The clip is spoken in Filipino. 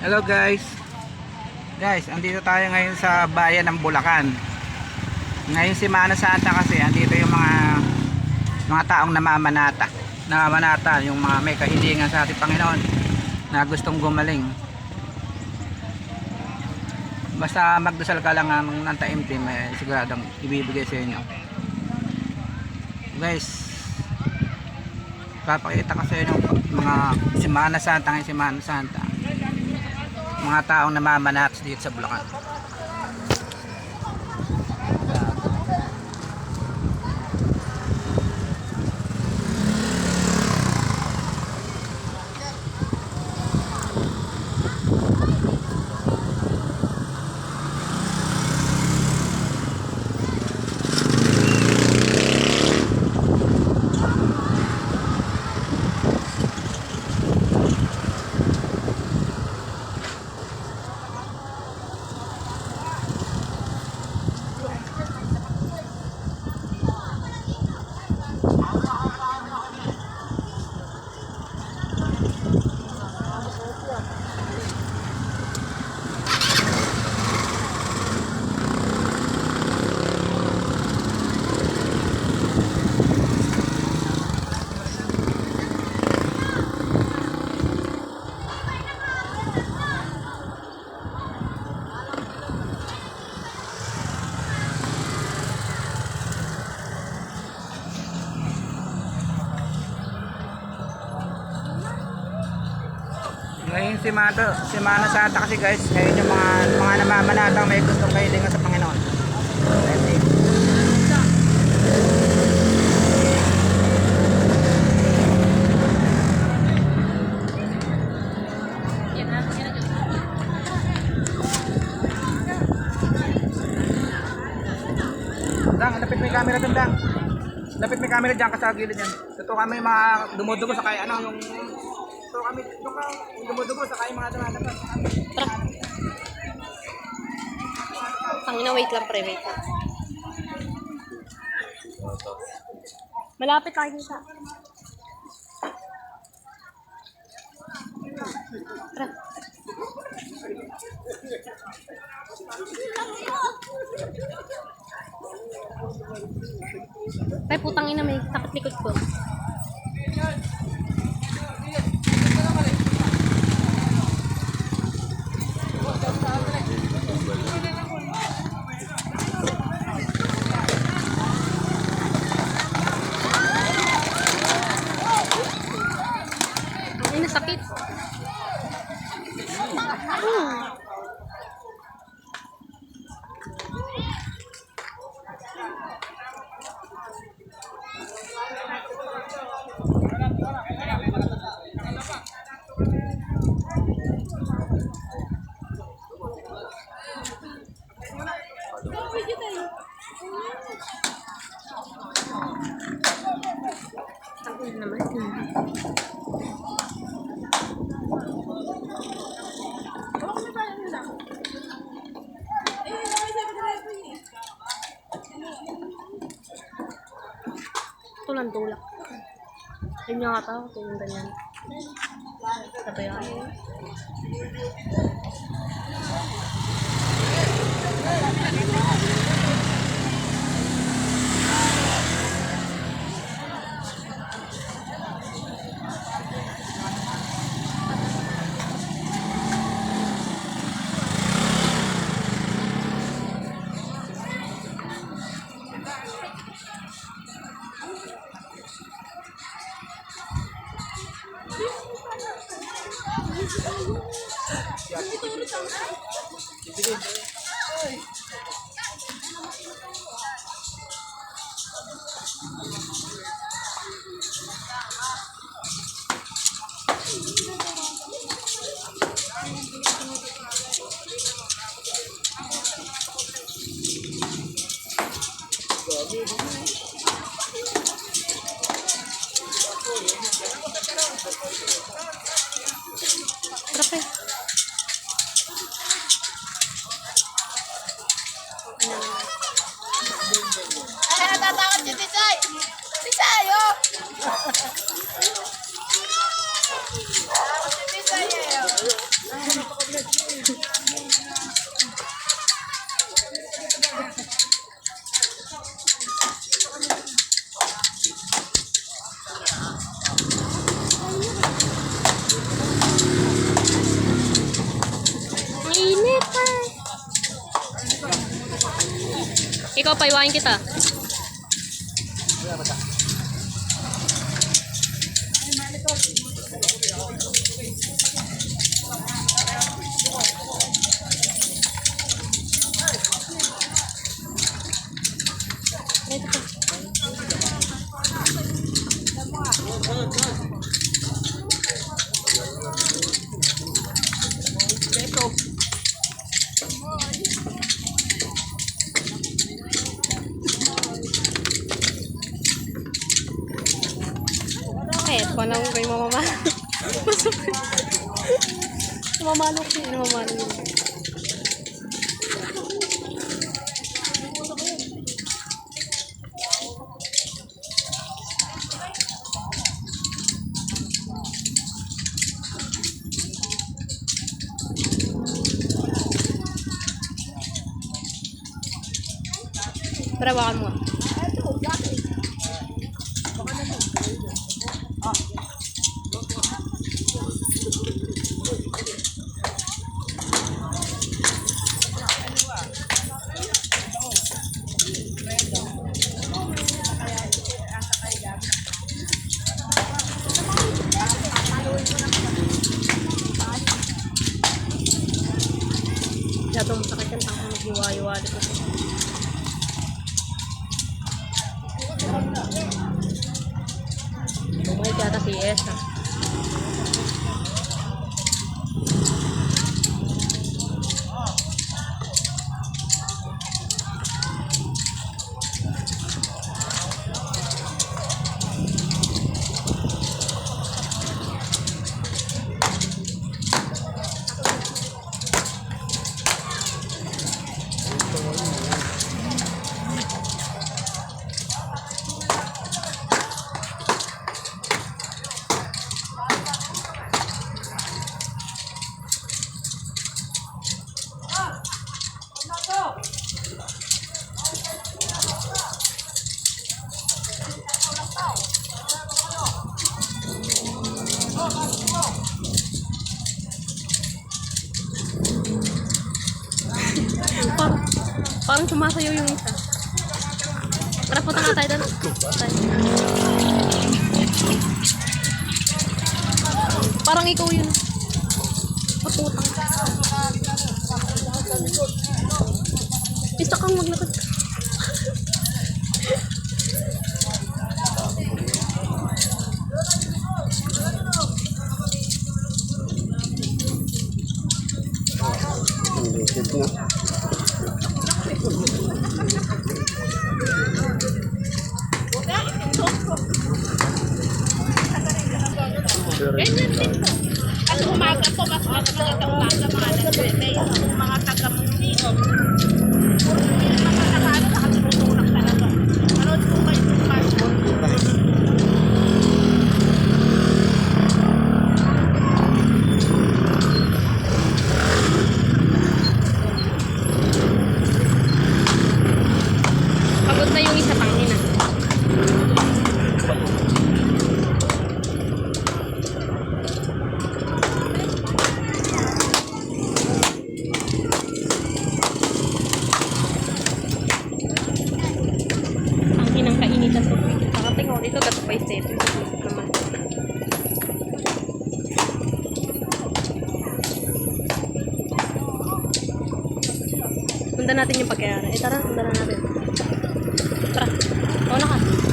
Hello guys. Guys, andito tayo ngayon sa bayan ng Bulacan. Ngayon Semana Santa kasi andito yung mga taong namamanata. Namamanata yung mga may kahilingan sa ating Panginoon na gustong gumaling. Basta magdasal ka lang ng taimtim, siguradong ibibigay sa inyo. Guys, papakita ko sa inyo mga Semana Santa ngayon, Semana Santa. Mga taong namamanat dito sa Bulacan. Ngayon Semana Santa kasi guys, ngayon yung mga namamanatang may gustong kahilingan sa Panginoon. Let's see. Dang, lapit may camera dun, Dang. Lapit may camera dyan sa gilid yan. Ito kami mga dumudugo sa kaya yung ito kami yung dumudugo sa kaya mga dumadaan. Tangina, wait lang pre, wait lang. Malapit tayo sa. Tara. Ay, putang ina, may sakit likod ko. Ay, nasakit. Ako naman. Tulang-tulak. Ayun nga ata, yung ganyan. Sabay ako. Grabe. Ay, natatakot si Tisay! Tisay, oh! Natatakot si Tisay, eh, oh! Ikaw, paiwain kita. Ito pa. Paano kayo mamamalo? Mamamalo ko yun. Mamamalo yun. Perawakan mo. Yatong sakit yan, tangkang nag-iwa-iwali ko. Bumalik yata si Esa. Parang sumasayaw yung isa. Tara, punta nga tayo doon. Parang ikaw yun. Patutang. Isa kang maglakad ka. At umaga po, mas mga taga-umaga, mga taga-munino. Mga nakano, nakatutulak talaga. Ano po kayo Pagod na yung isa, tangin na. Dito dapat pa set naman. Sundan natin yung pagkayari. Tara, sundan na natin. Tara. Oo na ka.